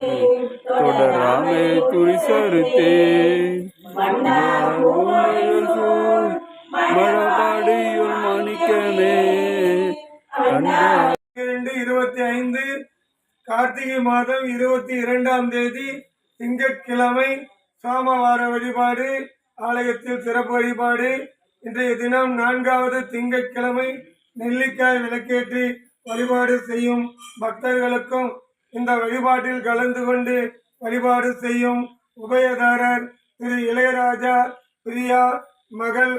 தொடராமே துரிசறுத்தே மழபாடியுள் மாணிக்கமே 25 கார்த்திகை மாதம் 22ஆம் தேதி திங்கட்கிழமை சோமவார வழிபாடு, ஆலயத்தில் சிறப்பு வழிபாடு. இன்றைய தினம் 4வது திங்கட்கிழமை நெல்லிக்காய் விளக்கேற்றி வழிபாடு செய்யும் பக்தர்களுக்கும் இந்த வழிபாட்டில் கலந்து கொண்டு வழிபாடு செய்யும் உபயதாரர் திரு இளையராஜா, பிரியா, மகள்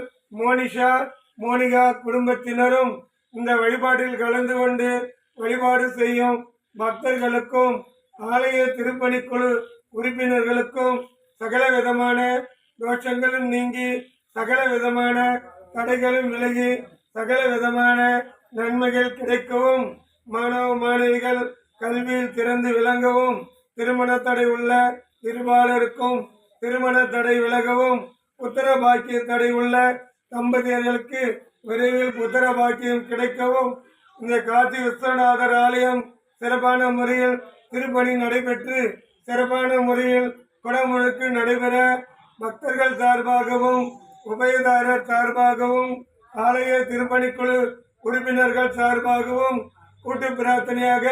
மோனிகா குடும்பத்தினரும் இந்த வழிபாட்டில் கலந்து கொண்டு வழிபாடு செய்யும் பக்தர்களுக்கும் ஆலய திருப்பணிக்குழு உறுப்பினர்களுக்கும் சகல விதமான தோஷங்களும் நீங்கி சகல விதமான தடைகளும் விலகி சகல விதமான நன்மைகள் கிடைக்கவும், மாணவ மாணவிகள் கல்வியில் திறந்து விளங்கவும், திருமண தடை உள்ள இருபாலருக்கும் திருமண தடை விலகவும், புத்திர பாக்கிய தடை உள்ள தம்பதியர்களுக்கு விரைவில் புத்திர பாக்கியம் கிடைக்கவும், இந்த காசி விஸ்வநாதர் ஆலயம் சிறப்பான முறையில் திருப்பணி நடைபெற்று சிறப்பான முறையில் குடமுழுக்கு நடைபெற பக்தர்கள் சார்பாகவும் உபயதாரர் சார்பாகவும் ஆலய திருப்பணிக்குழு உறுப்பினர்கள் சார்பாகவும் கூட்டு பிரார்த்தனையாக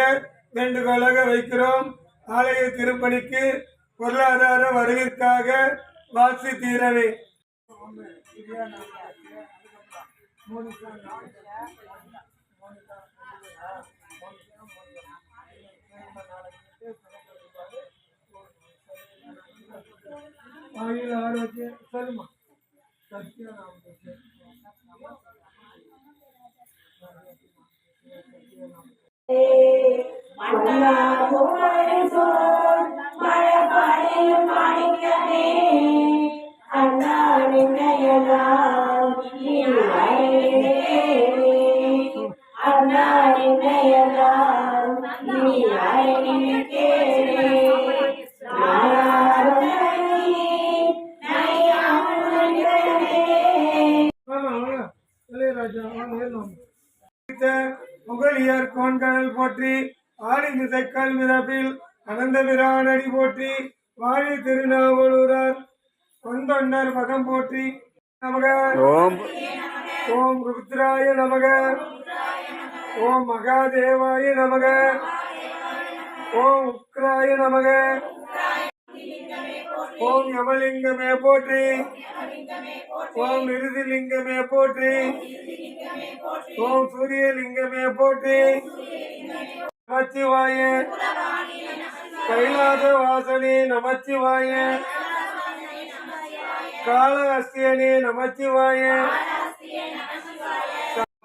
வேண்டுகோளாக வைக்கிறோம். ஆலய திருப்பணிக்கு பொருளாதார வரவிற்காக வாசி தீரவே. ஆரோக்கிய சொல்லுமா புகழியர் கோன்கடல் போற்றி, ஆடி திசைக்கல் மிதப்பில் அனந்த பிரானடி போற்றி, வாழி திருநாவலூரார் கொந்தொண்டர் பதம் போற்றி. நமக ஓம் ருத்ராய நமக, ஓம் மகாதேவாய நமக, ஓம் உக்ராய நமக, ஓம் யமலிங்கமே போற்றி, ஓம் நிருதிலிங்கமே போற்றி, ஓம் சூரியலிங்கமே போற்றி. நமச்சிவாய கைலாச வாசனே நமச்சிவாய, காளஹஸ்தியனே நமச்சிவாய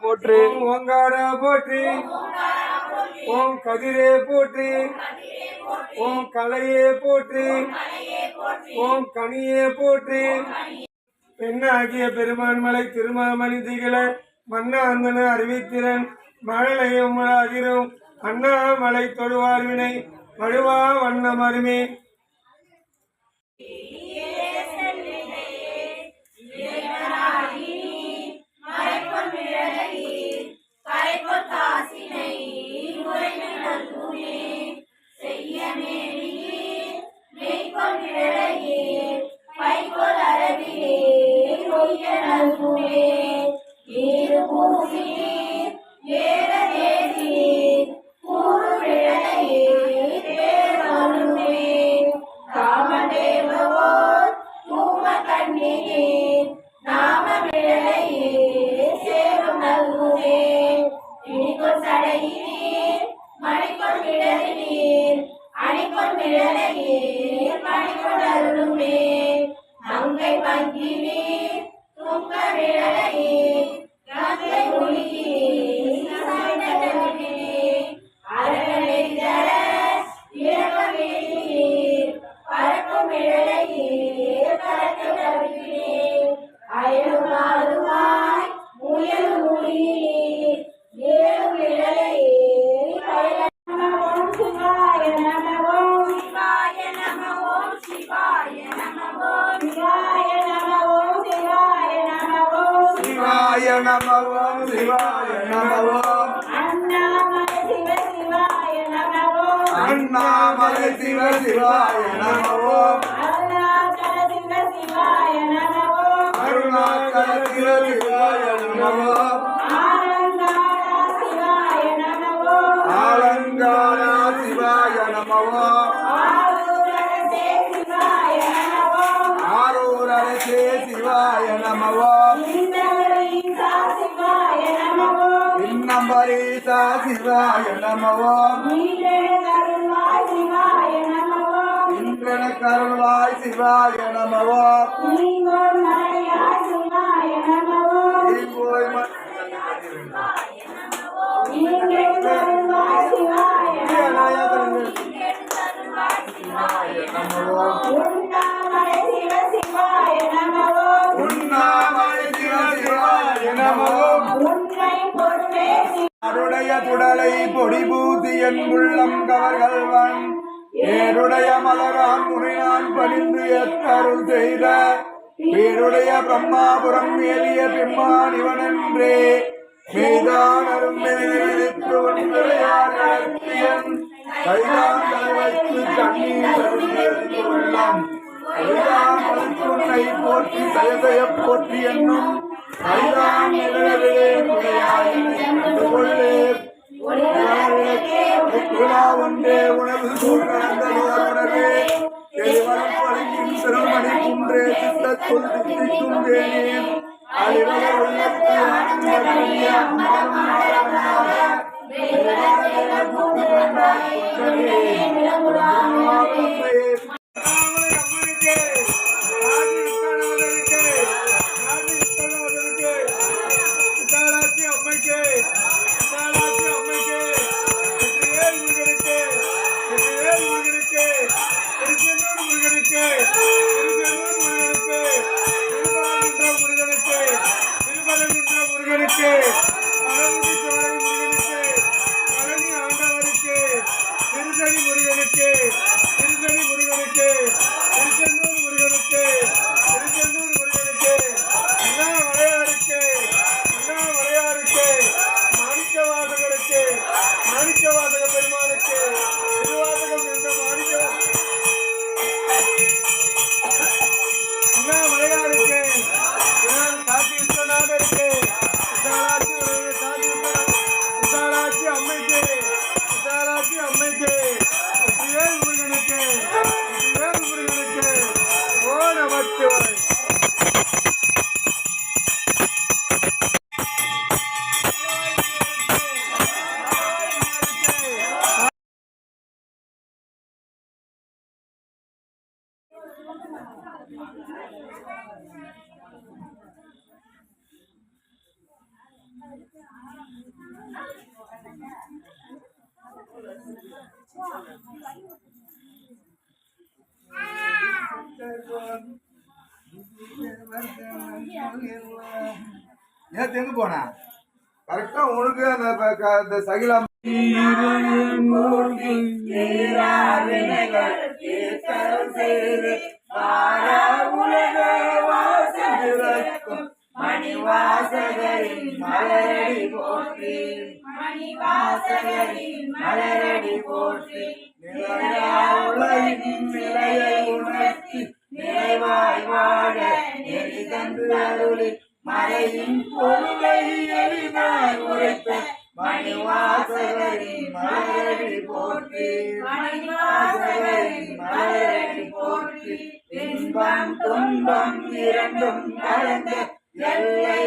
போற்றி, ஓங்காரா போற்றி, ஓம் கதிரே போற்றி, ஓம் கலையே போற்றி, ஓம் கனியே போற்றி. பெண்ணாகிய பெருமான் மலை திருமாமணி திகழ மன்ன அந்தன அறிவித்திறன் மழலையும் அதிரும் அண்ணாமலை தொழுவார்வினை வழுவா வண்ணம் அருமே. உண்ணாமலை சிவ சிவாய நமோ அருணாச்சல சிவ சிவாய நமோ அருணாச்சல சிவ சிவாய நமோ ஆலங்கார சிவாய நமோ ஆலங்கார சிவாய நமோ ஆரூரரசே சிவாய நமோ ஆரூரரசே சிவாய நமோ இந்தவரீசா சிவாய நமோ இன்னம்பரீசா சிவாய நமோ நீலகருள்வாய் சிவாய நமோ இந்திரன கருள்வாய் சிவாய நமோ நீங்கோள் மலையாய் சிவாய நமோ தீங்கோய் நீங்கெழுந்தருள்வாய் சிவாய நமோ உண்ணாமலை சிவ சிவாய நமோ உண்ணாமலை சிவ சிவாய நமோ உன்னை பொறுப்பே அருடைய துடலை பொடி பூதி என் உள்ளம் கவர்கள்வன் ஏருடைய மலரான் முனையான் பணிந்து எத்தருள் செய்த பேருடைய பிரம்மாபுரம் ஏறிய பிம்மான் இவனென்றே மெய்தான் அருமைத்து கைதான் வைத்து கண்ணீர் உள்ளம் கைதான் மருத்துவனை போற்றி தயதய போற்றி என்னும் கைதான் நிழலே கொள்ளே ஒன்றே உணவு உணர்வே எரிவரம் பழங்கின் சிறுமணி குன்றே சித்தத்துள் தித்திக்கும் வேணேன் அழிவகை உள்ளத்து மாணிக்கவாசக பெருமானுக்கு திருவாசகம் என்ற மாணிக்க மலையாருக்கு காசி விஸ்வநாதருக்கு விசாலாட்சி அம்மைக்கு விசாலாட்சி அம்மைக்கு வேல் முருகனுக்கு வேல் முருகனுக்கு ஓ நமச்சிவாய் நேத்து எங்க போன கரெக்டா உனக்கு அந்த சகிலாம் மணிவாசகரின் மலரடி போற்றி மணிவாசகரின் மலரடி போற்றி உலகின் நிலையை உணர்த்தி நிறைவாய் வாழ நெறி தந்து அருளி மறையின் பொருளை எளிதாய் உரைத்த மணிவாசகரின் மலரடி போற்றி மணிவாசகரின் மலரடி போற்றி இன்பம் துன்பம் இரண்டும் கலந்த எல்லை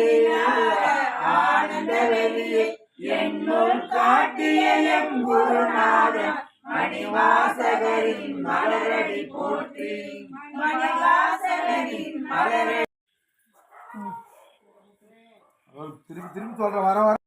ஆனந்த வெளியே என்னுள் காட்டிய எம் குருநாதன் மணிவாசகரின் மலரடி போற்றி மணிவாசகரின் மலரடி திருப்பி திருப்பி சொல்ற வர வர